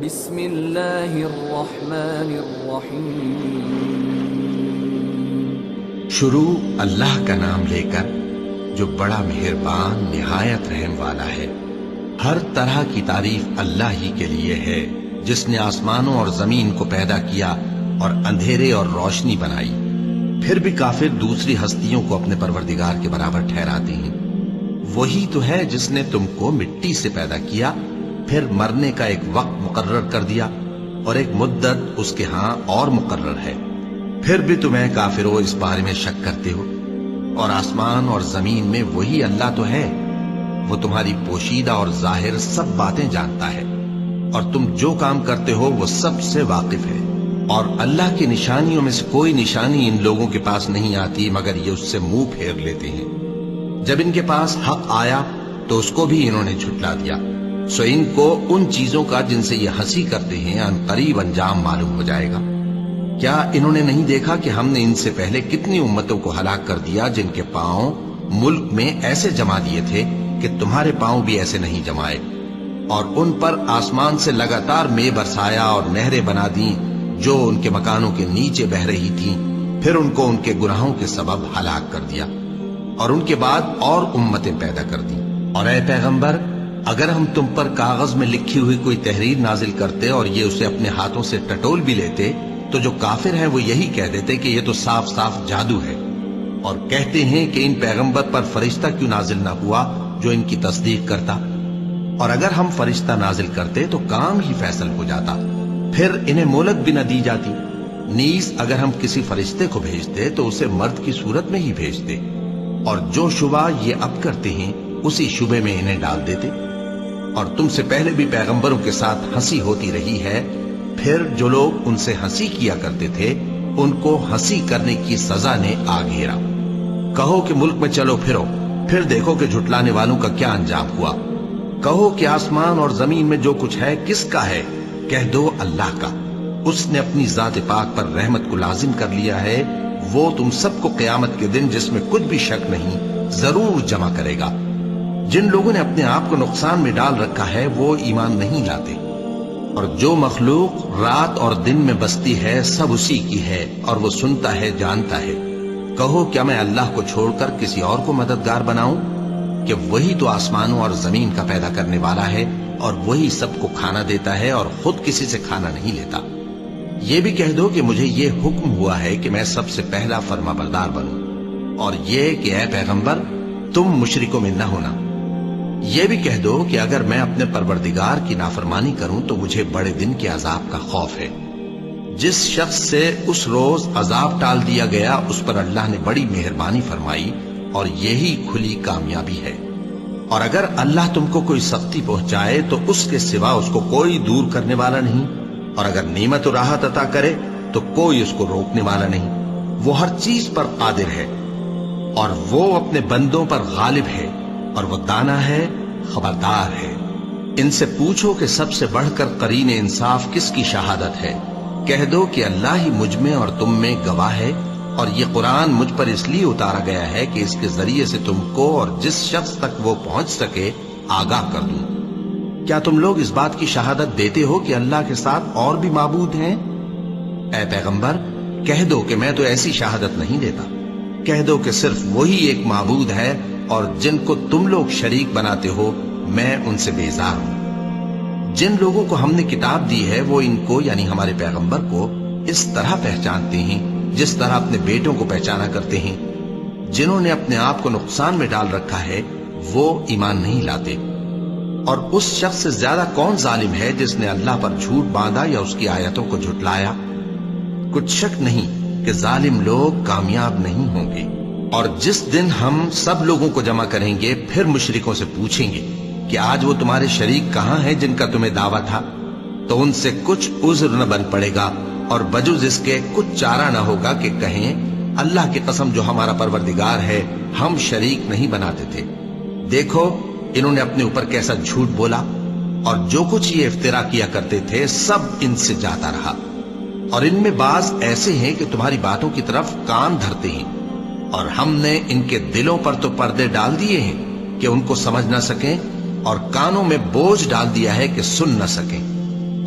بسم اللہ الرحمن الرحیم۔ شروع اللہ کا نام لے کر جو بڑا مہربان نہایت رحم والا ہے۔ ہر طرح کی تعریف اللہ ہی کے لیے ہے جس نے آسمانوں اور زمین کو پیدا کیا اور اندھیرے اور روشنی بنائی۔ پھر بھی کافر دوسری ہستیوں کو اپنے پروردگار کے برابر ٹھہراتے ہیں۔ وہی تو ہے جس نے تم کو مٹی سے پیدا کیا، پھر مرنے کا ایک وقت مقرر کر دیا اور ایک مدت اس کے ہاں اور مقرر ہے۔ پھر بھی تمہیں کافروں اس بارے میں شک کرتے ہو، اور آسمان اور زمین میں وہی اللہ تو ہے۔ وہ تمہاری پوشیدہ اور ظاہر سب باتیں جانتا ہے، اور تم جو کام کرتے ہو وہ سب سے واقف ہے۔ اور اللہ کی نشانیوں میں سے کوئی نشانی ان لوگوں کے پاس نہیں آتی مگر یہ اس سے منہ پھیر لیتے ہیں۔ جب ان کے پاس حق آیا تو اس کو بھی انہوں نے جھٹلا دیا، سو ان کو ان چیزوں کا جن سے یہ ہنسی کرتے ہیں ان قریب انجام معلوم ہو جائے گا۔ کیا انہوں نے نہیں دیکھا کہ ہم نے ان سے پہلے کتنی امتوں کو ہلاک کر دیا جن کے پاؤں ملک میں ایسے جما دیے تھے کہ تمہارے پاؤں بھی ایسے نہیں جمائے، اور ان پر آسمان سے لگاتار مے برسایا اور نہریں بنا دیں جو ان کے مکانوں کے نیچے بہ رہی تھیں، پھر ان کو ان کے گناہوں کے سبب ہلاک کر دیا، اور ان کے بعد اور امتیں پیدا کر دیں۔ اور اے پیغمبر، اگر ہم تم پر کاغذ میں لکھی ہوئی کوئی تحریر نازل کرتے اور یہ اسے اپنے ہاتھوں سے ٹٹول بھی لیتے تو جو کافر ہیں وہ یہی کہہ دیتے کہ یہ تو صاف صاف جادو ہے، اور کہتے ہیں کہ ان پیغمبر پر فرشتہ کیوں نازل نہ ہوا جو ان کی تصدیق کرتا، اور اگر ہم فرشتہ نازل کرتے تو کام ہی فیصل ہو جاتا، پھر انہیں مہلت بھی نہ دی جاتی۔ نیز اگر ہم کسی فرشتے کو بھیجتے تو اسے مرد کی صورت میں ہی بھیجتے، اور جو شبہ یہ اب کرتے ہیں اسی شبے میں انہیں ڈال دیتے۔ اور تم سے پہلے بھی پیغمبروں کے ساتھ ہنسی ہوتی رہی ہے، پھر جو لوگ ان سے ہنسی کیا کرتے تھے ان کو ہنسی کرنے کی سزا نے آ گھیرا۔ کہو کہ ملک میں چلو پھرو، پھر دیکھو کہ جھٹلانے والوں کا کیا انجام ہوا۔ کہو کہ آسمان اور زمین میں جو کچھ ہے کس کا ہے؟ کہہ دو اللہ کا۔ اس نے اپنی ذات پاک پر رحمت کو لازم کر لیا ہے۔ وہ تم سب کو قیامت کے دن جس میں کچھ بھی شک نہیں ضرور جمع کرے گا۔ جن لوگوں نے اپنے آپ کو نقصان میں ڈال رکھا ہے وہ ایمان نہیں لاتے، اور جو مخلوق رات اور دن میں بستی ہے سب اسی کی ہے، اور وہ سنتا ہے جانتا ہے۔ کہو کیا میں اللہ کو چھوڑ کر کسی اور کو مددگار بناؤں؟ کہ وہی تو آسمانوں اور زمین کا پیدا کرنے والا ہے، اور وہی سب کو کھانا دیتا ہے اور خود کسی سے کھانا نہیں لیتا۔ یہ بھی کہہ دو کہ مجھے یہ حکم ہوا ہے کہ میں سب سے پہلا فرما بردار بنوں، اور یہ کہ اے پیغمبر تم مشرکوں میں نہ ہونا۔ یہ بھی کہہ دو کہ اگر میں اپنے پروردگار کی نافرمانی کروں تو مجھے بڑے دن کے عذاب کا خوف ہے۔ جس شخص سے اس روز عذاب ٹال دیا گیا اس پر اللہ نے بڑی مہربانی فرمائی، اور یہی کھلی کامیابی ہے۔ اور اگر اللہ تم کو کوئی سختی پہنچائے تو اس کے سوا اس کو کوئی دور کرنے والا نہیں، اور اگر نعمت و راحت عطا کرے تو کوئی اس کو روکنے والا نہیں۔ وہ ہر چیز پر قادر ہے، اور وہ اپنے بندوں پر غالب ہے، اور وہ دانا ہے، خبردار ہے۔ ان سے پوچھو کہ سب سے بڑھ کر قرین انصاف کس کی شہادت ہے؟ کہہ دو کہ اللہ ہی مجھ میں اور تم میں گواہ ہے، اور یہ قرآن مجھ پر اس لیے اتارا گیا ہے کہ اس کے ذریعے سے تم کو اور جس شخص تک وہ پہنچ سکے آگاہ کر دوں۔ کیا تم لوگ اس بات کی شہادت دیتے ہو کہ اللہ کے ساتھ اور بھی معبود ہیں؟ اے پیغمبر کہہ دو کہ میں تو ایسی شہادت نہیں دیتا۔ کہہ دو کہ صرف وہی ایک معبود ہے، اور جن کو تم لوگ شریک بناتے ہو میں ان سے بیزار ہوں۔ جن لوگوں کو ہم نے کتاب دی ہے وہ ان کو یعنی ہمارے پیغمبر کو اس طرح پہچانتے ہیں جس طرح اپنے بیٹوں کو پہچانا کرتے ہیں۔ جنہوں نے اپنے آپ کو نقصان میں ڈال رکھا ہے وہ ایمان نہیں لاتے۔ اور اس شخص سے زیادہ کون ظالم ہے جس نے اللہ پر جھوٹ باندھا یا اس کی آیتوں کو جھٹلایا؟ کچھ شک نہیں کہ ظالم لوگ کامیاب نہیں ہوں گے۔ اور جس دن ہم سب لوگوں کو جمع کریں گے پھر مشرکوں سے پوچھیں گے کہ آج وہ تمہارے شریک کہاں ہیں جن کا تمہیں دعویٰ تھا، تو ان سے کچھ عذر نہ بن پڑے گا، اور بجز اس کے کچھ چارہ نہ ہوگا کہ کہیں اللہ کی قسم جو ہمارا پروردگار ہے ہم شریک نہیں بناتے تھے۔ دیکھو انہوں نے اپنے اوپر کیسا جھوٹ بولا، اور جو کچھ یہ افترا کیا کرتے تھے سب ان سے جاتا رہا۔ اور ان میں بعض ایسے ہیں کہ تمہاری باتوں کی طرف کان دھرتے ہیں، اور ہم نے ان کے دلوں پر تو پردے ڈال دیے ہیں کہ ان کو سمجھ نہ سکیں، اور کانوں میں بوجھ ڈال دیا ہے کہ سن نہ سکیں۔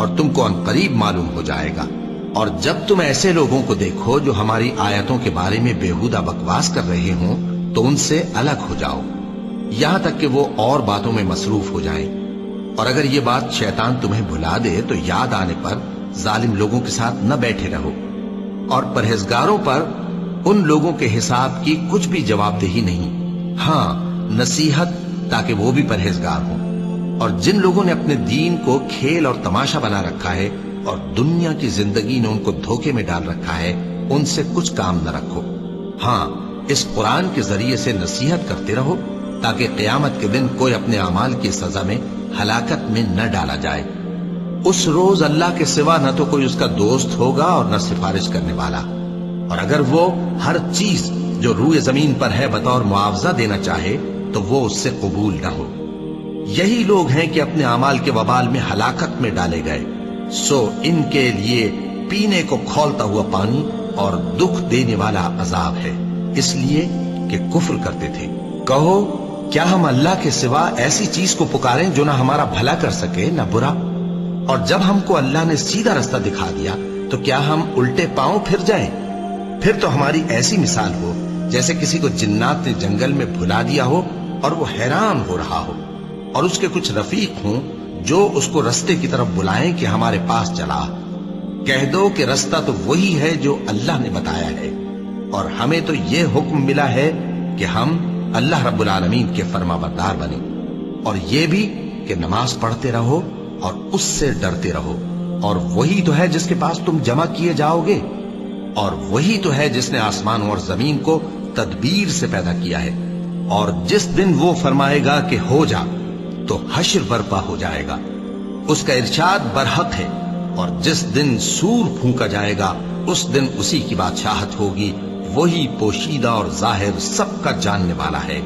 اور تم کو عنقریب معلوم ہو جائے گا۔ اور جب تم ایسے لوگوں کو دیکھو جو ہماری آیتوں کے بارے میں بےہودہ بکواس کر رہے ہوں تو ان سے الگ ہو جاؤ، یہاں تک کہ وہ اور باتوں میں مصروف ہو جائیں۔ اور اگر یہ بات شیطان تمہیں بھلا دے تو یاد آنے پر ظالم لوگوں کے ساتھ نہ بیٹھے رہو، اور پرہیزگاروں پر ان لوگوں کے حساب کی کچھ بھی جواب دہی نہیں، ہاں نصیحت تاکہ وہ بھی پرہیزگار ہوں۔ اور جن لوگوں نے اپنے دین کو کھیل اور تماشا بنا رکھا ہے اور دنیا کی زندگی نے ان کو دھوکے میں ڈال رکھا ہے، ان سے کچھ کام نہ رکھو، ہاں اس قرآن کے ذریعے سے نصیحت کرتے رہو تاکہ قیامت کے دن کوئی اپنے اعمال کی سزا میں ہلاکت میں نہ ڈالا جائے۔ اس روز اللہ کے سوا نہ تو کوئی اس کا دوست ہوگا اور نہ سفارش کرنے والا، اور اگر وہ ہر چیز جو روئے زمین پر ہے بطور معاوضہ دینا چاہے تو وہ اس سے قبول نہ ہو۔ یہی لوگ ہیں کہ اپنے اعمال کے وبال میں ہلاکت میں ڈالے گئے، سو ان کے لیے پینے کو کھولتا ہوا پانی اور دکھ دینے والا عذاب ہے، اس لیے کہ کفر کرتے تھے۔ کہو کیا ہم اللہ کے سوا ایسی چیز کو پکاریں جو نہ ہمارا بھلا کر سکے نہ برا؟ اور جب ہم کو اللہ نے سیدھا رستہ دکھا دیا تو کیا ہم الٹے پاؤں پھر جائیں؟ پھر تو ہماری ایسی مثال ہو جیسے کسی کو جنات نے جنگل میں بھلا دیا ہو اور وہ حیران ہو رہا ہو، اور اس کے کچھ رفیق ہوں جو اس کو رستے کی طرف بلائیں کہ ہمارے پاس چلا۔ کہہ دو کہ رستہ تو وہی ہے جو اللہ نے بتایا ہے، اور ہمیں تو یہ حکم ملا ہے کہ ہم اللہ رب العالمین کے فرما بردار بنیں، اور یہ بھی کہ نماز پڑھتے رہو اور اس سے ڈرتے رہو، اور وہی تو ہے جس کے پاس تم جمع کیے جاؤ گے، اور وہی تو ہے جس نے آسمانوں اور زمین کو تدبیر سے پیدا کیا ہے، اور جس دن وہ فرمائے گا کہ ہو جا تو حشر برپا ہو جائے گا، اس کا ارشاد برحق ہے، اور جس دن سور پھونکا جائے گا اس دن اسی کی بادشاہت ہوگی، وہی پوشیدہ اور ظاہر سب کا جاننے والا ہے،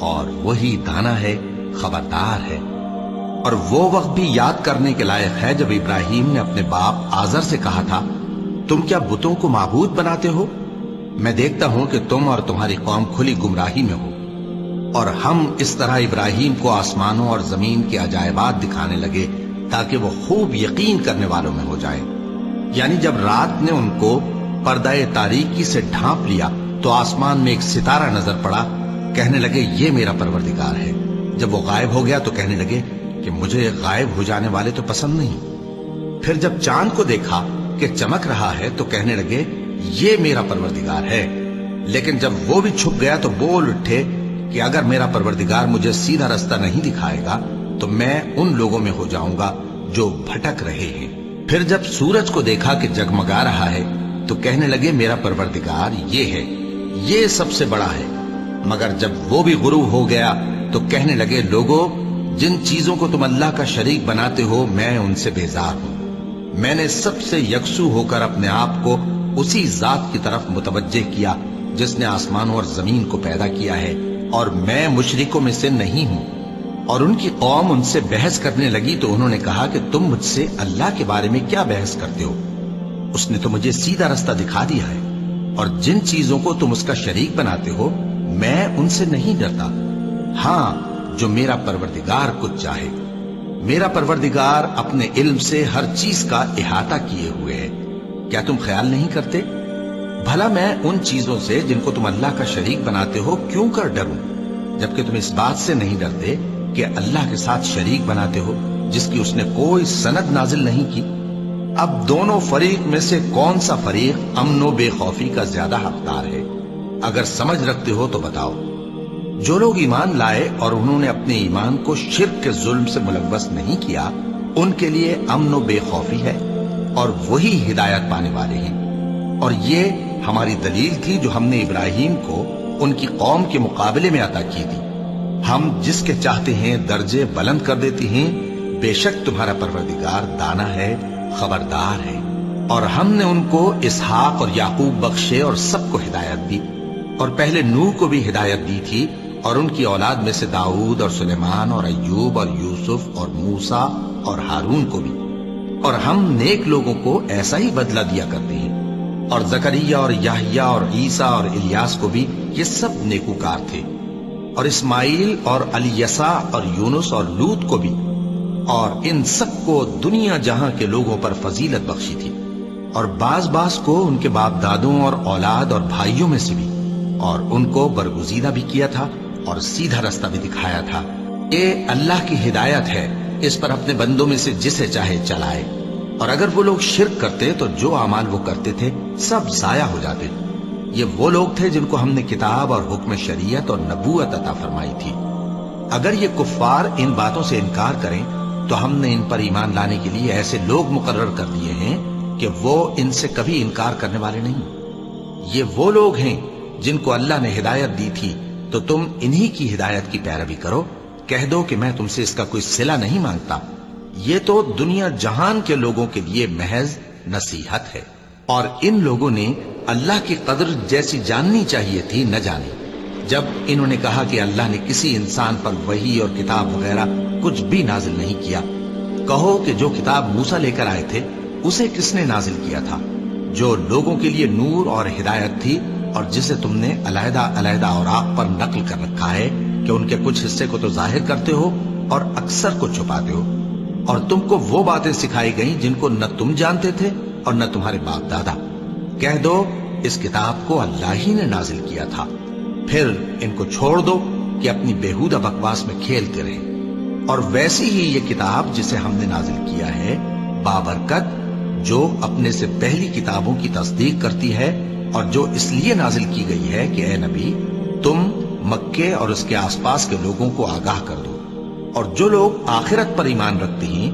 اور وہی دانا ہے، خبردار ہے۔ اور وہ وقت بھی یاد کرنے کے لائق ہے جب ابراہیم نے اپنے باپ آزر سے کہا تھا، تم کیا بتوں کو معبود بناتے ہو؟ میں دیکھتا ہوں کہ تم اور تمہاری قوم کھلی گمراہی میں ہو۔ اور ہم اس طرح ابراہیم کو آسمانوں اور زمین کے عجائبات دکھانے لگے تاکہ وہ خوب یقین کرنے والوں میں ہو جائے۔ یعنی جب رات نے ان کو پردہ تاریکی سے ڈھانپ لیا تو آسمان میں ایک ستارہ نظر پڑا، کہنے لگے یہ میرا پروردگار ہے۔ جب وہ غائب ہو گیا تو کہنے لگے کہ مجھے غائب ہو جانے والے تو پسند نہیں۔ پھر جب چاند کو دیکھا کہ چمک رہا ہے تو کہنے لگے یہ میرا پروردگار ہے۔ لیکن جب وہ بھی چھپ گیا تو بول اٹھے کہ اگر میرا پروردگار مجھے سیدھا رستہ نہیں دکھائے گا تو میں ان لوگوں میں ہو جاؤں گا جو بھٹک رہے ہیں۔ پھر جب سورج کو دیکھا کہ جگمگا رہا ہے تو کہنے لگے میرا پروردگار یہ ہے، یہ سب سے بڑا ہے۔ مگر جب وہ بھی غروب ہو گیا تو کہنے لگے لوگو، جن چیزوں کو تم اللہ کا شریک بناتے ہو میں ان سے بیزار ہوں۔ میں نے سب سے یکسو ہو کر اپنے آپ کو اسی ذات کی طرف متوجہ کیا جس نے آسمانوں اور زمین کو پیدا کیا ہے، اور میں مشرکوں میں سے نہیں ہوں۔ اور ان کی قوم ان سے بحث کرنے لگی تو انہوں نے کہا کہ تم مجھ سے اللہ کے بارے میں کیا بحث کرتے ہو؟ اس نے تو مجھے سیدھا رستہ دکھا دیا ہے، اور جن چیزوں کو تم اس کا شریک بناتے ہو میں ان سے نہیں ڈرتا، ہاں جو میرا پروردگار کچھ چاہے۔ میرا پروردگار اپنے علم سے ہر چیز کا احاطہ کیے ہوئے ہے۔ کیا تم خیال نہیں کرتے؟ بھلا میں ان چیزوں سے جن کو تم اللہ کا شریک بناتے ہو کیوں کر ڈروں، جبکہ تم اس بات سے نہیں ڈرتے کہ اللہ کے ساتھ شریک بناتے ہو جس کی اس نے کوئی سند نازل نہیں کی۔ اب دونوں فریق میں سے کون سا فریق امن و بے خوفی کا زیادہ حقدار ہے؟ اگر سمجھ رکھتے ہو تو بتاؤ۔ جو لوگ ایمان لائے اور انہوں نے اپنے ایمان کو شرک کے ظلم سے ملوث نہیں کیا، ان کے لیے امن و بے خوفی ہے، اور وہی ہدایت پانے والے ہیں۔ اور یہ ہماری دلیل تھی جو ہم نے ابراہیم کو ان کی قوم کے مقابلے میں عطا کی تھی۔ ہم جس کے چاہتے ہیں درجے بلند کر دیتے ہیں، بے شک تمہارا پروردگار دانا ہے، خبردار ہے۔ اور ہم نے ان کو اسحاق اور یعقوب بخشے اور سب کو ہدایت دی، اور پہلے نوح کو بھی ہدایت دی تھی، اور ان کی اولاد میں سے داؤد اور سلیمان اور ایوب اور یوسف اور موسیٰ اور ہارون کو بھی۔ اور ہم نیک لوگوں کو ایسا ہی بدلہ دیا کرتے ہیں۔ اور زکریا اور یحییٰ اور عیسیٰ اور الیاس کو بھی، یہ سب نیکوکار تھے۔ اور اسماعیل اور الیسع اور یونس اور لوط کو بھی، اور ان سب کو دنیا جہاں کے لوگوں پر فضیلت بخشی تھی، اور بعض کو ان کے باپ دادوں اور اولاد اور بھائیوں میں سے بھی، اور ان کو برگزیدہ بھی کیا تھا اور سیدھا رستہ بھی دکھایا تھا۔ یہ اللہ کی ہدایت ہے، اس پر اپنے بندوں میں سے جسے چاہے چلائے، اور اگر وہ لوگ شرک کرتے تو جو اعمال وہ کرتے تھے سب ضائع ہو جاتے۔ یہ وہ لوگ تھے جن کو ہم نے کتاب اور حکم شریعت اور نبوت عطا فرمائی تھی۔ اگر یہ کفار ان باتوں سے انکار کریں تو ہم نے ان پر ایمان لانے کے لیے ایسے لوگ مقرر کر دیے ہیں کہ وہ ان سے کبھی انکار کرنے والے نہیں۔ یہ وہ لوگ ہیں جن کو اللہ نے ہدایت دی تھی، تو تم انہی کی ہدایت کی پیروی کرو۔ کہہ دو کہ میں تم سے اس کا کوئی صلہ نہیں مانگتا، یہ تو دنیا جہان کے لوگوں کے لیے محض نصیحت ہے۔ اور ان لوگوں نے اللہ کی قدر جیسی جاننی چاہیے تھی نہ جانی۔ جب انہوں نے کہا کہ اللہ نے کسی انسان پر وحی اور کتاب وغیرہ کچھ بھی نازل نہیں کیا، کہو کہ جو کتاب موسیٰ لے کر آئے تھے اسے کس نے نازل کیا تھا، جو لوگوں کے لیے نور اور ہدایت تھی، اور جسے تم نے علیحدہ علیحدہ اوراق پر نقل کر رکھا ہے کہ ان کے کچھ حصے کو تو ظاہر کرتے ہو اور اکثر کو چھپاتے ہو۔ اور تم کو وہ باتیں سکھائی گئیں جن کو نہ تم جانتے تھے اور نہ تمہارے باپ دادا۔ کہہ دو اس کتاب کو اللہ ہی نے نازل کیا تھا، پھر ان کو چھوڑ دو کہ اپنی بیہودہ بکواس میں کھیلتے رہیں۔ اور ویسی ہی یہ کتاب جسے ہم نے نازل کیا ہے بابرکت، جو اپنے سے پہلی کتابوں کی تصدیق کرتی ہے، اور جو اس لیے نازل کی گئی ہے کہ اے نبی تم مکے اور اس کے آس پاس کے لوگوں کو آگاہ کر دو، اور جو لوگ آخرت پر ایمان رکھتے ہیں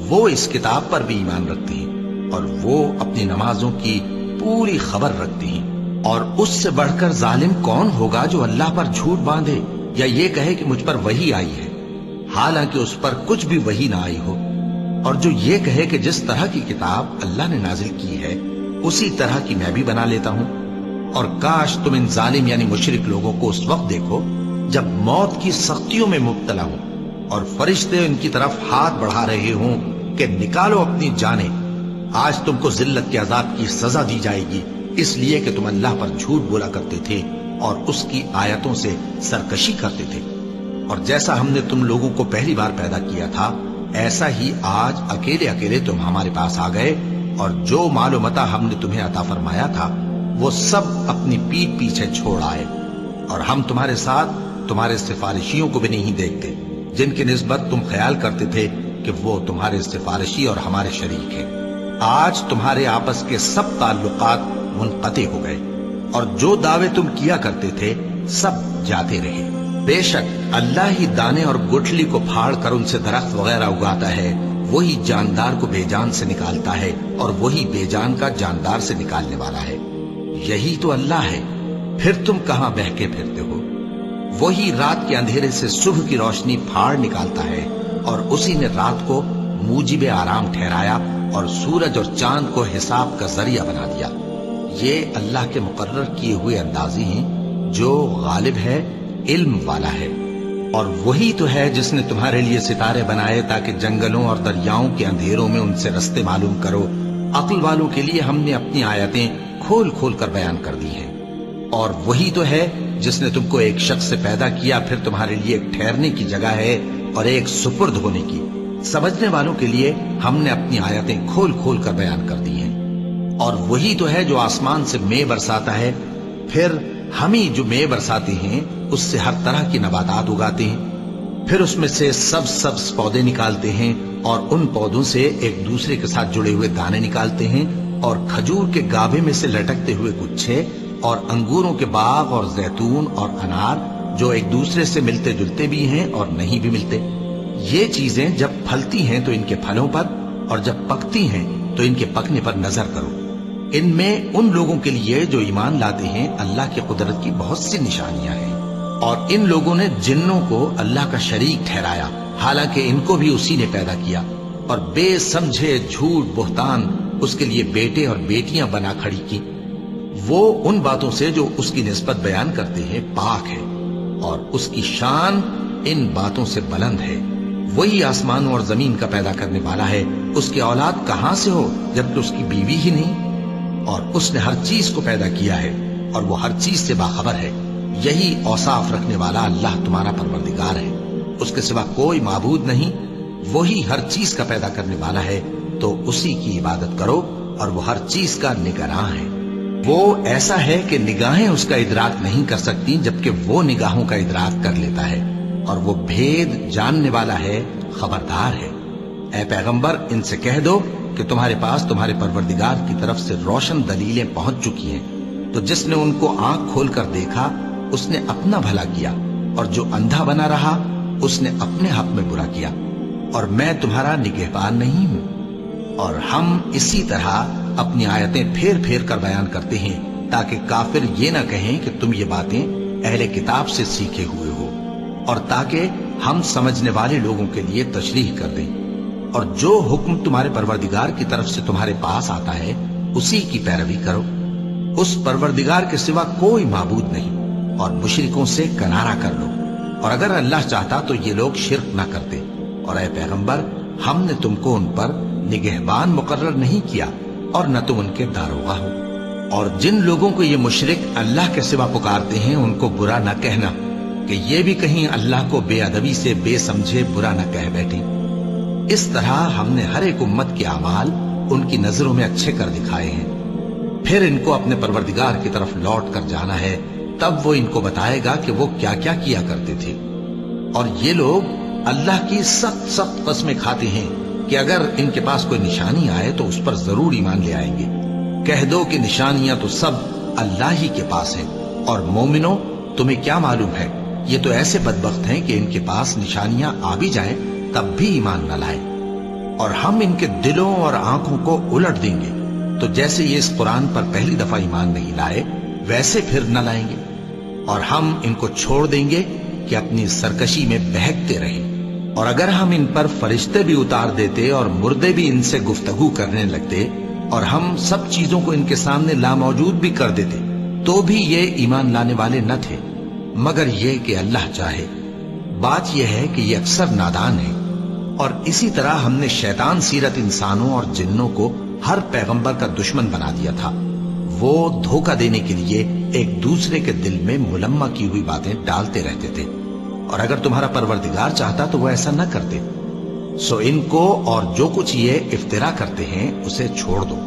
وہ اس کتاب پر بھی ایمان رکھتے ہیں، اور وہ اپنی نمازوں کی پوری خبر رکھتے ہیں۔ اور اس سے بڑھ کر ظالم کون ہوگا جو اللہ پر جھوٹ باندھے یا یہ کہے کہ مجھ پر وحی آئی ہے، حالانکہ اس پر کچھ بھی وحی نہ آئی ہو، اور جو یہ کہے کہ جس طرح کی کتاب اللہ نے نازل کی ہے اسی طرح کی میں بھی بنا لیتا ہوں۔ اور کاش تم ان ظالم یعنی مشرک لوگوں کو اس وقت دیکھو جب موت کی سختیوں میں مبتلا ہوں اور فرشتے ان کی طرف ہاتھ بڑھا رہے ہوں کہ نکالو اپنی جانیں، آج تم کو ذلت کے عذاب کی سزا دی جائے گی، اس لیے کہ تم اللہ پر جھوٹ بولا کرتے تھے اور اس کی آیتوں سے سرکشی کرتے تھے۔ اور جیسا ہم نے تم لوگوں کو پہلی بار پیدا کیا تھا ایسا ہی آج اکیلے اکیلے تم ہمارے پاس آ گئے، اور جو مال و متاع ہم نے تمہیں عطا فرمایا تھا وہ سب اپنی پیٹھ پیچھے چھوڑ آئے، اور ہم تمہارے ساتھ تمہارے سفارشیوں کو بھی نہیں دیکھتے جن کی نسبت تم خیال کرتے تھے کہ وہ تمہارے سفارشی اور ہمارے شریک ہیں۔ آج تمہارے آپس کے سب تعلقات منقطع ہو گئے، اور جو دعوے تم کیا کرتے تھے سب جاتے رہے۔ بے شک اللہ ہی دانے اور گٹھلی کو پھاڑ کر ان سے درخت وغیرہ اگاتا ہے، وہی جاندار کو بے جان سے نکالتا ہے، اور وہی بے جان کا جاندار سے نکالنے والا ہے۔ یہی تو اللہ ہے، پھر تم کہاں بہکے پھرتے ہو؟ وہی رات کے اندھیرے سے صبح کی روشنی پھاڑ نکالتا ہے، اور اسی نے رات کو موجب آرام ٹھہرایا اور سورج اور چاند کو حساب کا ذریعہ بنا دیا۔ یہ اللہ کے مقرر کیے ہوئے اندازے ہیں، جو غالب ہے، علم والا ہے۔ اور وہی تو ہے جس نے تمہارے لیے ستارے بنائے تاکہ جنگلوں اور دریاؤں کے اندھیروں میں ان سے رستے معلوم کرو۔ عقل والوں کے لیے ہم نے اپنی آیتیں کھول کھول کر بیان کر دی ہیں۔ اور وہی تو ہے جس نے تم کو ایک شخص سے پیدا کیا، پھر تمہارے لیے ایک ٹھہرنے کی جگہ ہے اور ایک سپرد ہونے کی۔ سمجھنے والوں کے لیے ہم نے اپنی آیتیں کھول کھول کر بیان کر دی ہیں۔ اور وہی تو ہے جو آسمان سے مے برساتا ہے، پھر ہم ہی جو مے برساتے ہیں اس سے ہر طرح کی نباتات اگاتے ہیں، پھر اس میں سے سبز پودے نکالتے ہیں، اور ان پودوں سے ایک دوسرے کے ساتھ جڑے ہوئے دانے نکالتے ہیں، اور کھجور کے گابھے میں سے لٹکتے ہوئے گچھے، اور انگوروں کے باغ اور زیتون اور انار جو ایک دوسرے سے ملتے جلتے بھی ہیں اور نہیں بھی ملتے۔ یہ چیزیں جب پھلتی ہیں تو ان کے پھلوں پر، اور جب پکتی ہیں تو ان کے پکنے پر نظر کرو۔ ان میں ان لوگوں کے لیے جو ایمان لاتے ہیں اللہ کی قدرت کی بہت سی نشانیاں ہیں۔ اور ان لوگوں نے جنوں کو اللہ کا شریک ٹھہرایا، حالانکہ ان کو بھی اسی نے پیدا کیا، اور بے سمجھے جھوٹ بہتان اس کے لیے بیٹے اور بیٹیاں بنا کھڑی کی۔ وہ ان باتوں سے جو اس کی نسبت بیان کرتے ہیں پاک ہے، اور اس کی شان ان باتوں سے بلند ہے۔ وہی آسمانوں اور زمین کا پیدا کرنے والا ہے، اس کی اولاد کہاں سے ہو جبکہ اس کی بیوی ہی نہیں؟ اور اس نے ہر چیز کو پیدا کیا ہے، اور وہ ہر چیز سے باخبر ہے۔ یہی اوصاف رکھنے والا اللہ تمہارا پروردگار ہے، اس کے سوا کوئی معبود نہیں، وہی ہر چیز کا پیدا کرنے والا ہے، تو اسی کی عبادت کرو، اور وہ ہر چیز کا نگراں ہے۔ وہ ایسا ہے کہ نگاہیں اس کا ادراک نہیں کر سکتی، جبکہ وہ نگاہوں کا ادراک کر لیتا ہے، اور وہ بھید جاننے والا ہے، خبردار ہے۔ اے پیغمبر، ان سے کہہ دو کہ تمہارے پاس تمہارے پروردگار کی طرف سے روشن دلیلیں پہنچ چکی ہیں، تو جس نے ان کو آنکھ کھول کر دیکھا اس نے اپنا بھلا کیا، اور جو اندھا بنا رہا اس نے اپنے حق میں برا کیا، اور میں تمہارا نگہبان نہیں ہوں۔ اور ہم اسی طرح اپنی آیتیں پھیر پھیر کر بیان کرتے ہیں، تاکہ کافر یہ نہ کہیں کہ تم یہ باتیں اہل کتاب سے سیکھے ہوئے ہو، اور تاکہ ہم سمجھنے والے لوگوں کے لیے تشریح کر دیں۔ اور جو حکم تمہارے پروردگار کی طرف سے تمہارے پاس آتا ہے اسی کی پیروی کرو، اس پروردگار کے سوا کوئی معبود نہیں، اور مشرکوں سے کنارہ کر لو، اور اگر اللہ چاہتا تو یہ لوگ شرک نہ کرتے۔ اور اے پیغمبر، ہم نے تم کو ان پر نگہبان مقرر نہیں کیا، اور نہ تم ان کے داروغہ ہو۔ اور جن لوگوں کو یہ مشرک اللہ کے سوا پکارتے ہیں ان کو برا نہ کہنا، کہ یہ بھی کہیں اللہ کو بے ادبی سے بے سمجھے برا نہ کہہ بیٹھیں۔ اس طرح ہم نے ہر ایک امت کے اعمال ان کی نظروں میں اچھے کر دکھائے ہیں، پھر ان کو اپنے پروردگار کی طرف لوٹ کر جانا ہے، تب وہ ان کو بتائے گا کہ وہ کیا کیا کیا کرتے تھے۔ اور یہ لوگ اللہ کی سخت سخت قسمیں کھاتے ہیں کہ اگر ان کے پاس کوئی نشانی آئے تو اس پر ضرور ایمان لے آئیں گے۔ کہہ دو کہ نشانیاں تو سب اللہ ہی کے پاس ہیں، اور مومنوں تمہیں کیا معلوم ہے، یہ تو ایسے بدبخت ہیں کہ ان کے پاس نشانیاں آ بھی جائیں تب بھی ایمان نہ لائیں، اور ہم ان کے دلوں اور آنکھوں کو الٹ دیں گے، تو جیسے یہ اس قرآن پر پہلی دفعہ ایمان نہیں لائے ویسے پھر نہ لائیں گے، اور ہم ان کو چھوڑ دیں گے کہ اپنی سرکشی میں بہکتے رہیں۔ اور اگر ہم ان پر فرشتے بھی اتار دیتے اور مردے بھی ان سے گفتگو کرنے لگتے، اور ہم سب چیزوں کو ان کے سامنے لاموجود بھی کر دیتے، تو بھی یہ ایمان لانے والے نہ تھے، مگر یہ کہ اللہ چاہے۔ بات یہ ہے کہ یہ اکثر نادان ہیں۔ اور اسی طرح ہم نے شیطان سیرت انسانوں اور جنوں کو ہر پیغمبر کا دشمن بنا دیا تھا۔ وہ دھوکہ دینے کے لیے ایک دوسرے کے دل میں ملمہ کی ہوئی باتیں ڈالتے رہتے تھے، اور اگر تمہارا پروردگار چاہتا تو وہ ایسا نہ کرتے۔ سو ان کو اور جو کچھ یہ افترا کرتے ہیں اسے چھوڑ دو۔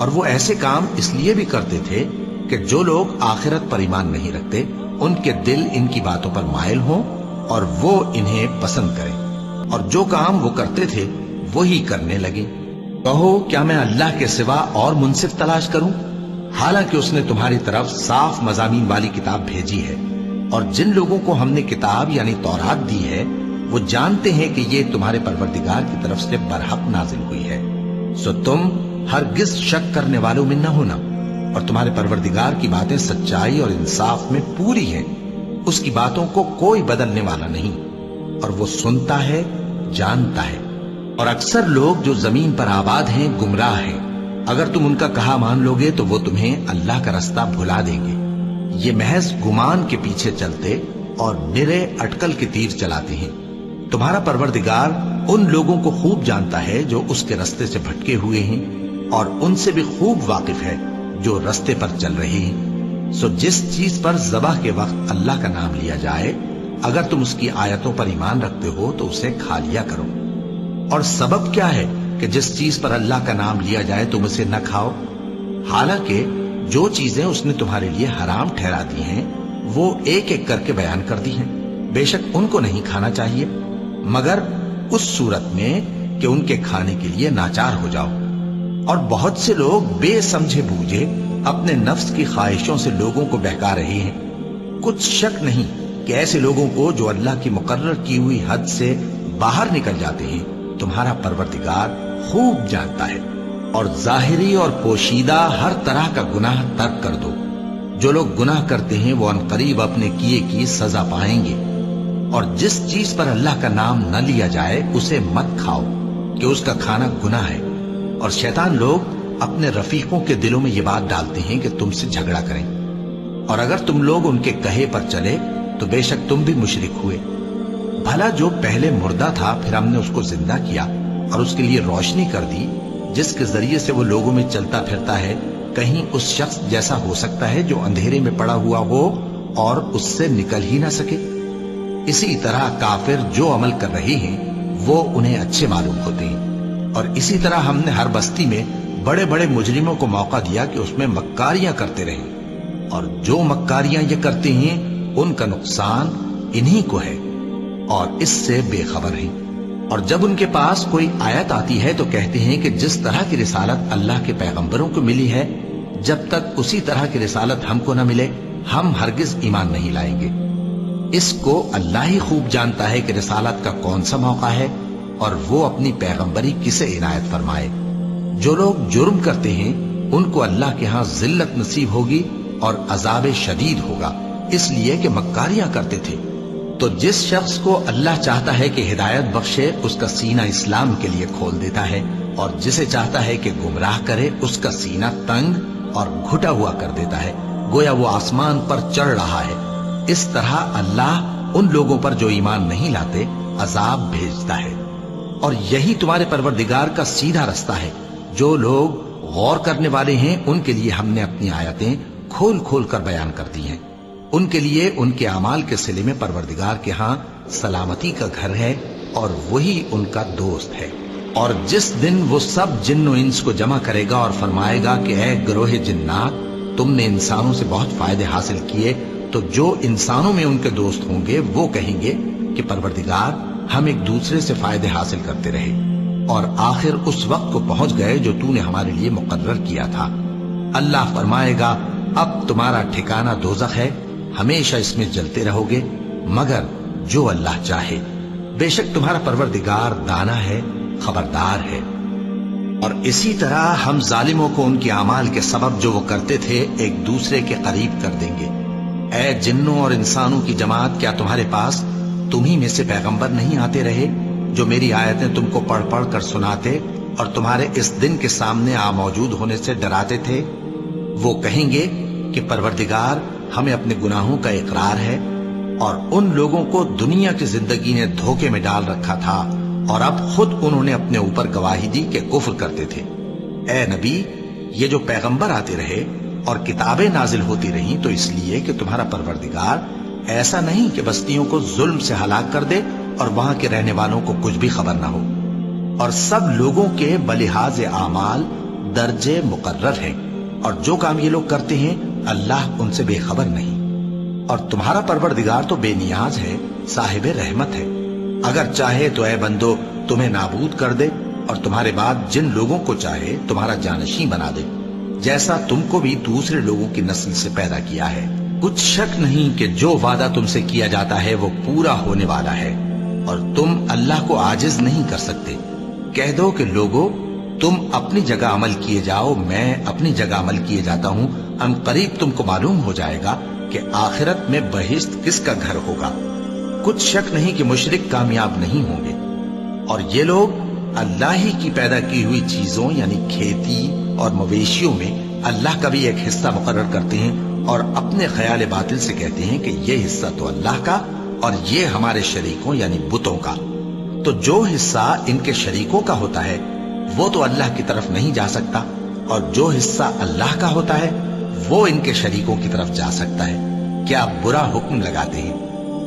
اور وہ ایسے کام اس لیے بھی کرتے تھے کہ جو لوگ آخرت پر ایمان نہیں رکھتے ان کے دل ان کی باتوں پر مائل ہوں اور وہ انہیں پسند کریں، اور جو کام وہ کرتے تھے وہی کرنے لگے۔ کہو کیا میں اللہ کے سوا اور منصف تلاش کروں، حالانکہ اس نے تمہاری طرف صاف مضامین والی کتاب بھیجی ہے، اور جن لوگوں کو ہم نے کتاب یعنی تورات دی ہے وہ جانتے ہیں کہ یہ تمہارے پروردگار کی طرف سے برحق نازل ہوئی ہے۔ سو تم ہرگز شک کرنے والوں میں نہ ہونا، اور تمہارے پروردگار کی باتیں سچائی اور انصاف میں پوری ہیں، اس کی باتوں کو کوئی بدلنے والا نہیں، اور وہ سنتا ہے، جانتا ہے۔ اور اکثر لوگ جو زمین پر آباد ہیں گمراہ ہیں، اگر تم ان کا کہا مان لوگے تو وہ تمہیں اللہ کا رستہ بھلا دیں گے۔ یہ محض گمان کے پیچھے چلتے اور نرے اٹکل کے تیر چلاتے ہیں۔ تمہارا پروردگار ان لوگوں کو خوب جانتا ہے جو اس کے رستے سے بھٹکے ہوئے ہیں، اور ان سے بھی خوب واقف ہے جو رستے پر چل رہے ہیں۔ سو جس چیز پر ذبح کے وقت اللہ کا نام لیا جائے، اگر تم اس کی آیتوں پر ایمان رکھتے ہو تو اسے کھا لیا کرو۔ اور سبب کیا ہے کہ جس چیز پر اللہ کا نام لیا جائے تم اسے نہ کھاؤ، حالانکہ جو چیزیں اس نے تمہارے لیے حرام ٹھہرا دی ہیں وہ ایک ایک کر کے بیان کر دی ہیں۔ بے شک ان کو نہیں کھانا چاہیے مگر اس صورت میں کہ ان کے کھانے کے لیے ناچار ہو جاؤ۔ اور بہت سے لوگ بے سمجھے بوجھے اپنے نفس کی خواہشوں سے لوگوں کو بہکا رہے ہیں۔ کچھ شک نہیں کہ ایسے لوگوں کو جو اللہ کی مقرر کی ہوئی حد سے باہر نکل جاتے ہیں تمہارا پروردگار خوب جانتا ہے۔ اور ظاہری اور پوشیدہ ہر طرح کا گناہ ترک کر دو۔ جو لوگ گناہ کرتے ہیں وہ عنقریب اپنے کیے کی سزا پائیں گے۔ اور جس چیز پر اللہ کا نام نہ لیا جائے اسے مت کھاؤ کہ اس کا کھانا گناہ ہے۔ اور شیطان لوگ اپنے رفیقوں کے دلوں میں یہ بات ڈالتے ہیں کہ تم سے جھگڑا کریں، اور اگر تم لوگ ان کے کہے پر چلے تو بے شک تم بھی مشرک ہوئے۔ بھلا جو پہلے مردہ تھا پھر ہم نے اس کو زندہ کیا اور اس کے لیے روشنی کر دی جس کے ذریعے سے وہ لوگوں میں چلتا پھرتا ہے، کہیں اس شخص جیسا ہو سکتا ہے جو اندھیرے میں پڑا ہوا ہو اور اس سے نکل ہی نہ سکے؟ اسی طرح کافر جو عمل کر رہے ہیں وہ انہیں اچھے معلوم ہوتے ہیں۔ اور اسی طرح ہم نے ہر بستی میں بڑے بڑے مجرموں کو موقع دیا کہ اس میں مکاریاں کرتے رہیں، اور جو مکاریاں یہ کرتے ہیں ان کا نقصان انہی کو ہے اور اس سے بے خبر ہیں۔ اور جب ان کے پاس کوئی آیت آتی ہے تو کہتے ہیں کہ جس طرح کی رسالت اللہ کے پیغمبروں کو ملی ہے، جب تک اسی طرح کی رسالت ہم کو نہ ملے ہم ہرگز ایمان نہیں لائیں گے۔ اس کو اللہ ہی خوب جانتا ہے کہ رسالت کا کون سا موقع ہے اور وہ اپنی پیغمبری کسے عنایت فرمائے۔ جو لوگ جرم کرتے ہیں ان کو اللہ کے ہاں ذلت نصیب ہوگی اور عذاب شدید ہوگا، اس لیے کہ مکاریاں کرتے تھے۔ تو جس شخص کو اللہ چاہتا ہے کہ ہدایت بخشے اس کا سینہ اسلام کے لیے کھول دیتا ہے، اور جسے چاہتا ہے کہ گمراہ کرے اس کا سینہ تنگ اور گھٹا ہوا کر دیتا ہے، گویا وہ آسمان پر چڑھ رہا ہے۔ اس طرح اللہ ان لوگوں پر جو ایمان نہیں لاتے عذاب بھیجتا ہے۔ اور یہی تمہارے پروردگار کا سیدھا رستہ ہے۔ جو لوگ غور کرنے والے ہیں ان کے لیے ہم نے اپنی آیتیں کھول کھول کر بیان کر دی ہیں۔ ان کے لیے ان کے اعمال کے صلے میں پروردگار کے ہاں سلامتی کا گھر ہے اور وہی ان کا دوست ہے۔ اور جس دن وہ سب جن و انس کو جمع کرے گا اور فرمائے گا کہ اے گروہ جنات، تم نے انسانوں سے بہت فائدے حاصل کیے، تو جو انسانوں میں ان کے دوست ہوں گے وہ کہیں گے کہ پروردگار ہم ایک دوسرے سے فائدے حاصل کرتے رہے اور آخر اس وقت کو پہنچ گئے جو تو نے ہمارے لیے مقرر کیا تھا۔ اللہ فرمائے گا اب تمہارا ٹھکانہ دوزخ ہے، ہمیشہ اس میں جلتے رہو گے مگر جو اللہ چاہے، بے شک تمہارا پروردگار دانا ہے، خبردار ہے۔ اور اسی طرح ہم ظالموں کو ان کے اعمال کے سبب جو وہ کرتے تھے ایک دوسرے کے قریب کر دیں گے۔ اے جنوں اور انسانوں کی جماعت، کیا تمہارے پاس تمہیں میں سے پیغمبر نہیں آتے رہے جو میری آیتیں تم کو پڑھ پڑھ کر سناتے اور تمہارے اس دن کے سامنے موجود ہونے سے ڈراتے تھے؟ وہ کہیں گے کہ پروردگار ہمیں اپنے گناہوں کا اقرار ہے، اور ان لوگوں کو دنیا کی زندگی نے دھوکے میں ڈال رکھا تھا اور اب خود انہوں نے اپنے اوپر گواہی دی کہ کفر کرتے تھے۔ اے نبی، یہ جو پیغمبر آتے رہے اور کتابیں نازل ہوتی رہیں تو اس لیے کہ تمہارا پروردگار ایسا نہیں کہ بستیوں کو ظلم سے ہلاک کر دے اور وہاں کے رہنے والوں کو کچھ بھی خبر نہ ہو، اور سب لوگوں کے بلحاظ اعمال درجے مقرر ہیں، اور جو کام یہ لوگ کرتے ہیں اللہ ان سے بے خبر نہیں۔ اور تمہارا پروردگار تو بے نیاز ہے، صاحب رحمت ہے، اگر چاہے تو اے بندو تمہیں نابود کر دے اور تمہارے بعد جن لوگوں کو چاہے تمہارا جانشین بنا دے، جیسا تم کو بھی دوسرے لوگوں کی نسل سے پیدا کیا ہے۔ کچھ شک نہیں کہ جو وعدہ تم سے کیا جاتا ہے وہ پورا ہونے والا ہے، اور تم اللہ کو عاجز نہیں کر سکتے۔ کہہ دو کہ لوگو تم اپنی جگہ عمل کیے جاؤ، میں اپنی جگہ عمل کیے جاتا ہوں، ان قریب تم کو معلوم ہو جائے گا کہ آخرت میں بہشت کس کا گھر ہوگا۔ کچھ شک نہیں کہ مشرک کامیاب نہیں ہوں گے۔ اور یہ لوگ اللہ ہی کی پیدا کی ہوئی چیزوں یعنی کھیتی اور مویشیوں میں اللہ کا بھی ایک حصہ مقرر کرتے ہیں اور اپنے خیال باطل سے کہتے ہیں کہ یہ حصہ تو اللہ کا اور یہ ہمارے شریکوں یعنی بتوں کا۔ تو جو حصہ ان کے شریکوں کا ہوتا ہے وہ تو اللہ کی طرف نہیں جا سکتا، اور جو حصہ اللہ کا ہوتا ہے وہ ان کے شریکوں کی طرف جا سکتا ہے۔ کیا برا حکم لگاتے ہیں۔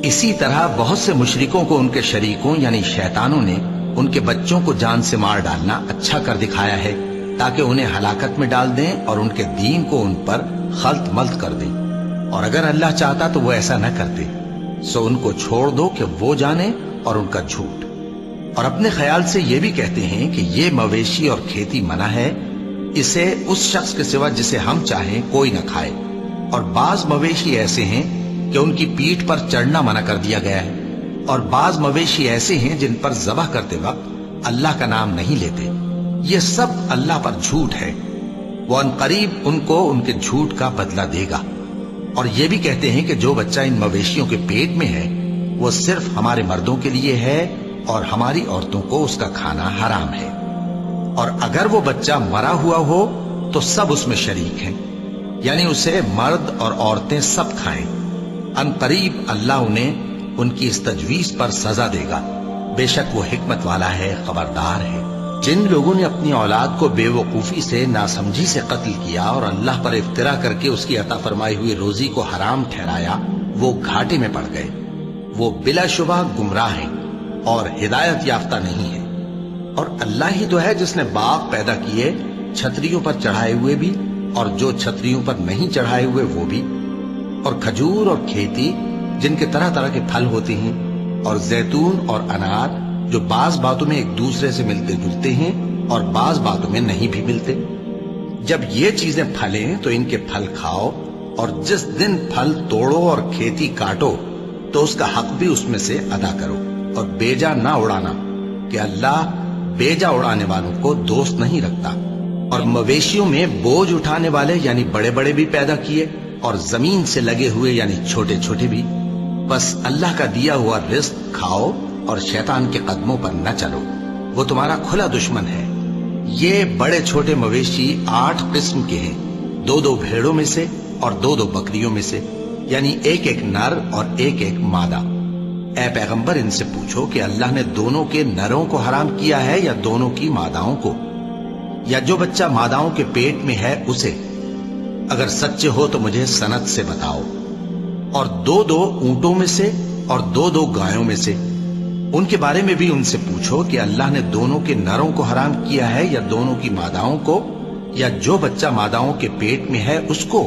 اسی طرح بہت سے مشرکوں کو ان کے شریکوں یعنی شیطانوں نے ان کے بچوں کو جان سے مار ڈالنا اچھا کر دکھایا ہے تاکہ انہیں ہلاکت میں ڈال دیں اور ان کے دین کو ان پر خلط ملط کر دیں، اور اگر اللہ چاہتا تو وہ ایسا نہ کرتے۔ سو ان کو چھوڑ دو کہ وہ جانے اور ان کا جھوٹ۔ اور اپنے خیال سے یہ بھی کہتے ہیں کہ یہ مویشی اور کھیتی منع ہے، اسے اس شخص کے سوا جسے ہم چاہیں کوئی نہ کھائے، اور بعض مویشی ایسے ہیں کہ ان کی پیٹھ پر چڑھنا منع کر دیا گیا ہے، اور بعض مویشی ایسے ہیں جن پر ذبح کرتے وقت اللہ کا نام نہیں لیتے۔ یہ سب اللہ پر جھوٹ ہے، وہ ان قریب ان کو ان کے جھوٹ کا بدلہ دے گا۔ اور یہ بھی کہتے ہیں کہ جو بچہ ان مویشیوں کے پیٹ میں ہے وہ صرف ہمارے مردوں کے لیے ہے اور ہماری عورتوں کو اس کا کھانا حرام ہے، اور اگر وہ بچہ مرا ہوا ہو تو سب اس میں شریک ہیں، یعنی اسے مرد اور عورتیں سب کھائیں۔ ان قریب اللہ انہیں ان کی اس تجویز پر سزا دے گا، بے شک وہ حکمت والا ہے، خبردار ہے۔ جن لوگوں نے اپنی اولاد کو بے وقوفی سے ناسمجھی سے قتل کیا اور اللہ پر افترا کر کے اس کی عطا فرمائی ہوئی روزی کو حرام ٹھہرایا، وہ گھاٹے میں پڑ گئے، وہ بلا شبہ گمراہ ہیں۔ اور ہدایت یافتہ نہیں ہے۔ اور اللہ ہی تو ہے جس نے باغ پیدا کیے، چھتریوں پر چڑھائے ہوئے بھی اور جو چھتریوں پر نہیں چڑھائے ہوئے وہ بھی، اور کھجور اور کھیتی جن کے طرح طرح کے پھل ہوتے ہیں، اور زیتون اور انار جو بعض باتوں میں ایک دوسرے سے ملتے جلتے ہیں اور بعض باتوں میں نہیں بھی ملتے۔ جب یہ چیزیں پھلیں تو ان کے پھل کھاؤ، اور جس دن پھل توڑو اور کھیتی کاٹو تو اس کا حق بھی اس میں سے ادا کرو، اور بیجا نہ اڑانا کہ اللہ بیجا اڑانے والوں کو دوست نہیں رکھتا۔ اور مویشیوں میں بوجھ اٹھانے والے یعنی بڑے بڑے بھی پیدا کیے، اور زمین سے لگے ہوئے یعنی چھوٹے چھوٹے بھی۔ بس اللہ کا دیا ہوا رزق کھاؤ اور شیطان کے قدموں پر نہ چلو، وہ تمہارا کھلا دشمن ہے۔ یہ بڑے چھوٹے مویشی 8 قسم کے ہیں، 2 بھیڑوں میں سے اور 2 بکریوں میں سے، یعنی ایک نر اور ایک مادہ۔ اے پیغمبر ان سے پوچھو کہ اللہ نے دونوں کے نروں کو حرام کیا ہے یا دونوں کی ماداؤں کو، یا جو بچہ ماداؤں کے پیٹ میں ہے اسے؟ اگر سچے ہو تو مجھے سند سے بتاؤ۔ اور 2 اونٹوں میں سے اور 2 گایوں میں سے، ان کے بارے میں بھی ان سے پوچھو کہ اللہ نے دونوں کے نروں کو حرام کیا ہے یا دونوں کی ماداؤں کو، یا جو بچہ ماداؤں کے پیٹ میں ہے اس کو؟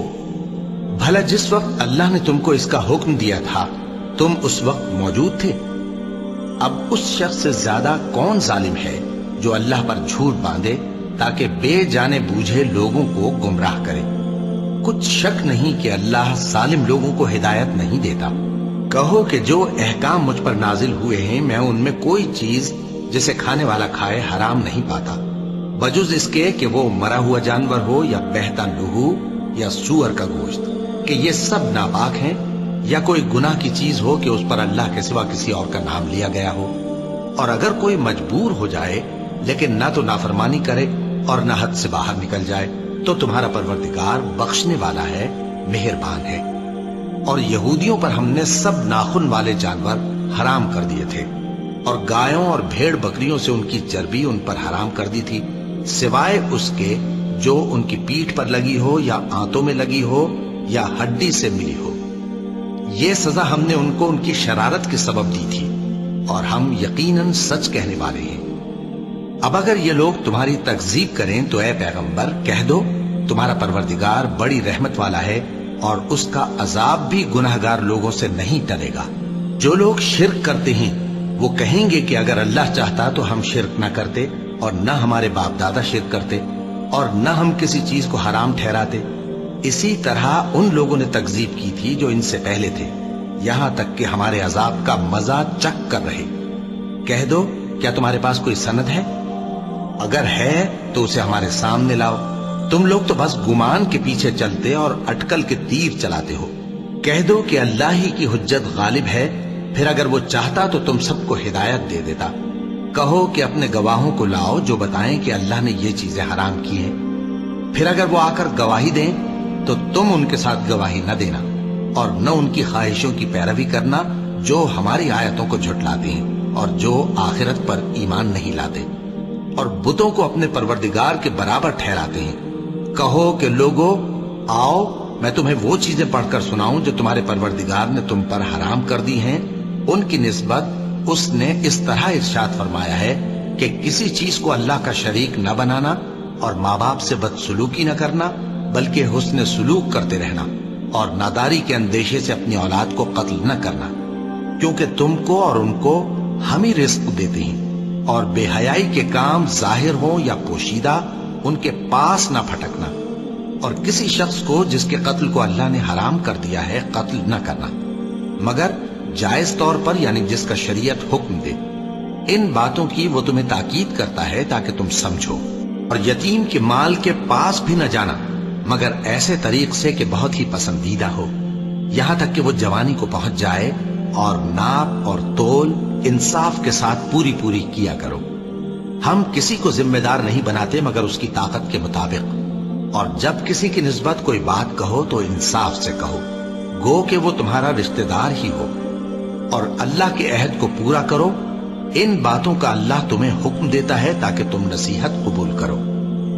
بھلا جس وقت اللہ نے تم کو اس کا حکم دیا تھا تم اس وقت موجود تھے؟ اب اس شخص سے زیادہ کون ظالم ہے جو اللہ پر جھوٹ باندھے تاکہ بے جانے بوجھے لوگوں کو گمراہ کرے؟ کچھ شک نہیں کہ اللہ ظالم لوگوں کو ہدایت نہیں دیتا۔ کہو کہ جو احکام مجھ پر نازل ہوئے ہیں میں ان میں کوئی چیز جسے کھانے والا کھائے حرام نہیں پاتا، بجز اس کے کہ وہ مرا ہوا جانور ہو یا بہتا لہو یا سور کا گوشت، کہ یہ سب ناپاک ہیں، یا کوئی گناہ کی چیز ہو کہ اس پر اللہ کے سوا کسی اور کا نام لیا گیا ہو۔ اور اگر کوئی مجبور ہو جائے لیکن نہ تو نافرمانی کرے اور نہ حد سے باہر نکل جائے تو تمہارا پروردگار بخشنے والا ہے، مہربان ہے۔ اور یہودیوں پر ہم نے سب ناخن والے جانور حرام کر دیے تھے، اور گایوں اور بھیڑ بکریوں سے ان کی چربی ان پر حرام کر دی تھی، سوائے اس کے جو ان کی پیٹھ پر لگی ہو یا آنتوں میں لگی ہو یا ہڈی سے ملی ہو۔ یہ سزا ہم نے ان کو ان کی شرارت کے سبب دی تھی، اور ہم یقیناً سچ کہنے والے ہیں۔ اب اگر یہ لوگ تمہاری تکذیب کریں تو اے پیغمبر کہہ دو تمہارا پروردگار بڑی رحمت والا ہے، اور اس کا عذاب بھی گناہگار لوگوں سے نہیں ٹلے گا۔ جو لوگ شرک کرتے ہیں وہ کہیں گے کہ اگر اللہ چاہتا تو ہم شرک نہ کرتے، اور نہ ہمارے باپ دادا شرک کرتے، اور نہ ہم کسی چیز کو حرام ٹھہراتے۔ اسی طرح ان لوگوں نے تکذیب کی تھی جو ان سے پہلے تھے، یہاں تک کہ ہمارے عذاب کا مزہ چکھ کر رہے۔ کہہ دو کیا تمہارے پاس کوئی سند ہے؟ اگر ہے تو اسے ہمارے سامنے لاؤ۔ تم لوگ تو بس گمان کے پیچھے چلتے اور اٹکل کے تیر چلاتے ہو۔ کہہ دو کہ اللہ ہی کی حجت غالب ہے، پھر اگر وہ چاہتا تو تم سب کو ہدایت دے دیتا۔ کہو کہ اپنے گواہوں کو لاؤ جو بتائیں کہ اللہ نے یہ چیزیں حرام کی ہیں، پھر اگر وہ آ کر گواہی دیں تو تم ان کے ساتھ گواہی نہ دینا، اور نہ ان کی خواہشوں کی پیروی کرنا جو ہماری آیتوں کو جھٹلاتے ہیں اور جو آخرت پر ایمان نہیں لاتے، اور بتوں کو اپنے پروردگار کے برابر ٹھہراتے ہیں۔ کہو کہ لوگو آؤ میں تمہیں وہ چیزیں پڑھ کر سناؤں جو تمہارے پروردگار نے تم پر حرام کر دی ہیں۔ ان کی نسبت اس نے اس طرح ارشاد فرمایا ہے کہ کسی چیز کو اللہ کا شریک نہ بنانا، اور ماں باپ سے بدسلوکی نہ کرنا بلکہ حسن سلوک کرتے رہنا، اور ناداری کے اندیشے سے اپنی اولاد کو قتل نہ کرنا، کیونکہ تم کو اور ان کو ہم ہی رزق دیتے ہیں۔ اور بے حیائی کے کام ظاہر ہوں یا پوشیدہ ان کے پاس نہ پھٹکنا، اور کسی شخص کو جس کے قتل کو اللہ نے حرام کر دیا ہے قتل نہ کرنا، مگر جائز طور پر یعنی جس کا شریعت حکم دے۔ ان باتوں کی وہ تمہیں تاکید کرتا ہے تاکہ تم سمجھو۔ اور یتیم کے مال کے پاس بھی نہ جانا مگر ایسے طریق سے کہ بہت ہی پسندیدہ ہو، یہاں تک کہ وہ جوانی کو پہنچ جائے، اور ناپ اور تول انصاف کے ساتھ پوری پوری کیا کرو۔ ہم کسی کو ذمہ دار نہیں بناتے مگر اس کی طاقت کے مطابق، اور جب کسی کی نسبت کوئی بات کہو تو انصاف سے کہو، گو کہ وہ تمہارا رشتہ دار ہی ہو، اور اللہ کے عہد کو پورا کرو۔ ان باتوں کا اللہ تمہیں حکم دیتا ہے تاکہ تم نصیحت قبول کرو،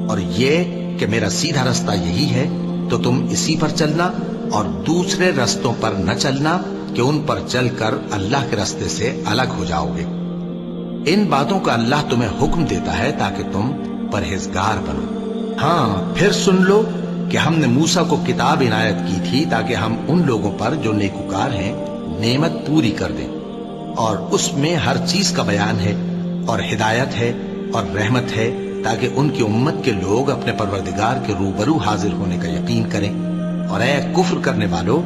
اور یہ کہ میرا سیدھا رستہ یہی ہے تو تم اسی پر چلنا، اور دوسرے رستوں پر نہ چلنا کہ ان پر چل کر اللہ کے رستے سے الگ ہو جاؤ گے۔ ان باتوں کا اللہ تمہیں حکم دیتا ہے تاکہ تم پرہیزگار بنو۔ ہاں پھر سن لو کہ ہم نے موسیٰ کو کتاب عنایت کی تھی تاکہ ہم ان لوگوں پر جو نیکوکار ہیں نعمت پوری کر دیں، اور اس میں ہر چیز کا بیان ہے اور ہدایت ہے اور رحمت ہے، تاکہ ان کی امت کے لوگ اپنے پروردگار کے روبرو حاضر ہونے کا یقین کریں۔ اور اے کفر کرنے والو،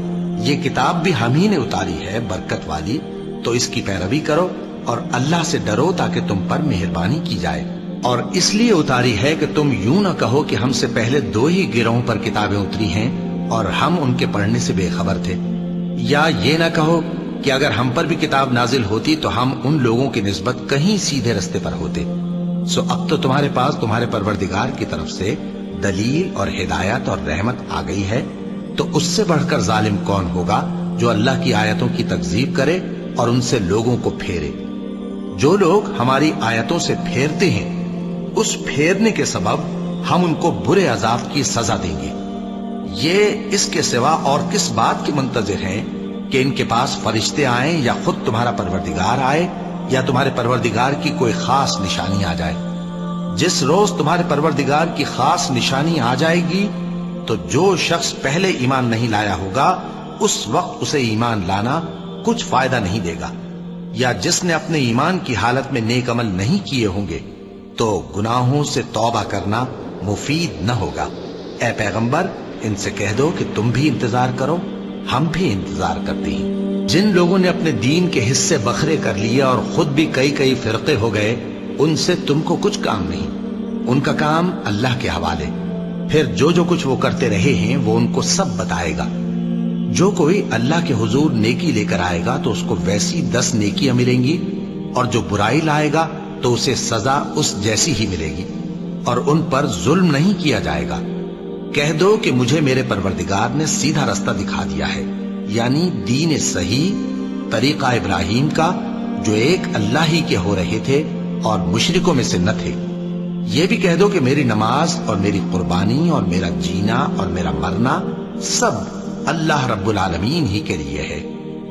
یہ کتاب بھی ہم ہی نے اتاری ہے برکت والی، تو اس کی پیروی کرو اور اللہ سے ڈرو تاکہ تم پر مہربانی کی جائے۔ اور اس لیے اتاری ہے کہ تم یوں نہ کہو کہ ہم سے پہلے 2 ہی گروہوں پر کتابیں اتری ہیں اور ہم ان کے پڑھنے سے بے خبر تھے، یا یہ نہ کہو کہ اگر ہم پر بھی کتاب نازل ہوتی تو ہم ان لوگوں کی نسبت کہیں سیدھے رستے پر ہوتے۔ سو اب تو تمہارے پاس تمہارے پروردگار کی طرف سے دلیل اور ہدایت اور رحمت آ گئی ہے، تو اس سے بڑھ کر ظالم کون ہوگا جو اللہ کی آیتوں کی تکذیب کرے اور ان سے لوگوں کو پھیرے۔ جو لوگ ہماری آیتوں سے پھیرتے ہیں، اس پھیرنے کے سبب ہم ان کو برے عذاب کی سزا دیں گے۔ یہ اس کے سوا اور کس بات کے منتظر ہیں کہ ان کے پاس فرشتے آئیں یا خود تمہارا پروردگار آئے یا تمہارے پروردگار کی کوئی خاص نشانی آ جائے۔ جس روز تمہارے پروردگار کی خاص نشانی آ جائے گی تو جو شخص پہلے ایمان نہیں لایا ہوگا اس وقت اسے ایمان لانا کچھ فائدہ نہیں دے گا، یا جس نے اپنے ایمان کی حالت میں نیک عمل نہیں کیے ہوں گے تو گناہوں سے توبہ کرنا مفید نہ ہوگا۔ اے پیغمبر، ان سے کہہ دو کہ تم بھی انتظار کرو، ہم بھی انتظار کرتے ہیں۔ جن لوگوں نے اپنے دین کے حصے بکھرے کر لیے اور خود بھی کئی فرقے ہو گئے، ان سے تم کو کچھ کام نہیں، ان کا کام اللہ کے حوالے۔ پھر جو کچھ وہ کرتے رہے ہیں وہ ان کو سب بتائے گا۔ جو کوئی اللہ کے حضور نیکی لے کر آئے گا تو اس کو ویسی 10 نیکیاں ملیں گی، اور جو برائی لائے گا تو اسے سزا اس جیسی ہی ملے گی، اور ان پر ظلم نہیں کیا جائے گا۔ کہہ دو کہ مجھے میرے پروردگار نے سیدھا رستہ دکھا دیا ہے، یعنی دین صحیح، طریقہ ابراہیم کا، جو ایک اللہ ہی کے ہو رہے تھے اور مشرکوں میں سے نہ تھے۔ یہ بھی کہہ دو کہ میری نماز اور میری قربانی اور میرا جینا اور میرا مرنا سب اللہ رب العالمین ہی کے لیے ہے،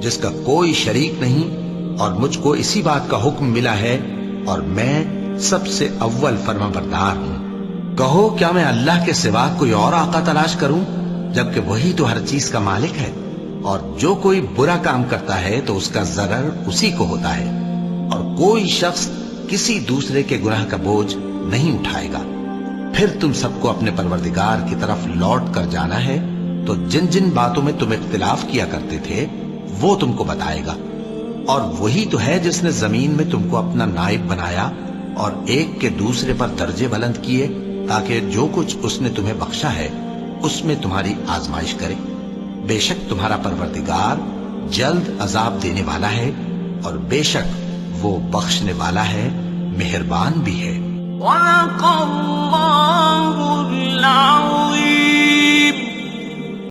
جس کا کوئی شریک نہیں، اور مجھ کو اسی بات کا حکم ملا ہے اور میں سب سے اول فرما بردار ہوں۔ کہو کیا میں اللہ کے سوا کوئی اور آقا تلاش کروں جبکہ وہی تو ہر چیز کا مالک ہے؟ اور جو کوئی برا کام کرتا ہے تو اس کا ضرر اسی کو ہوتا ہے، اور کوئی شخص کسی دوسرے کے گناہ کا بوجھ نہیں اٹھائے گا۔ پھر تم سب کو اپنے پروردگار کی طرف لوٹ کر جانا ہے، تو جن جن باتوں میں تم اختلاف کیا کرتے تھے وہ تم کو بتائے گا۔ اور وہی تو ہے جس نے زمین میں تم کو اپنا نائب بنایا اور ایک کے دوسرے پر درجے بلند کیے، تاکہ جو کچھ اس نے تمہیں بخشا ہے اس میں تمہاری آزمائش کرے۔ بے شک تمہارا پروردگار جلد عذاب دینے والا ہے، اور بے شک وہ بخشنے والا ہے، مہربان بھی ہے۔ وَلَقَ اللَّهُ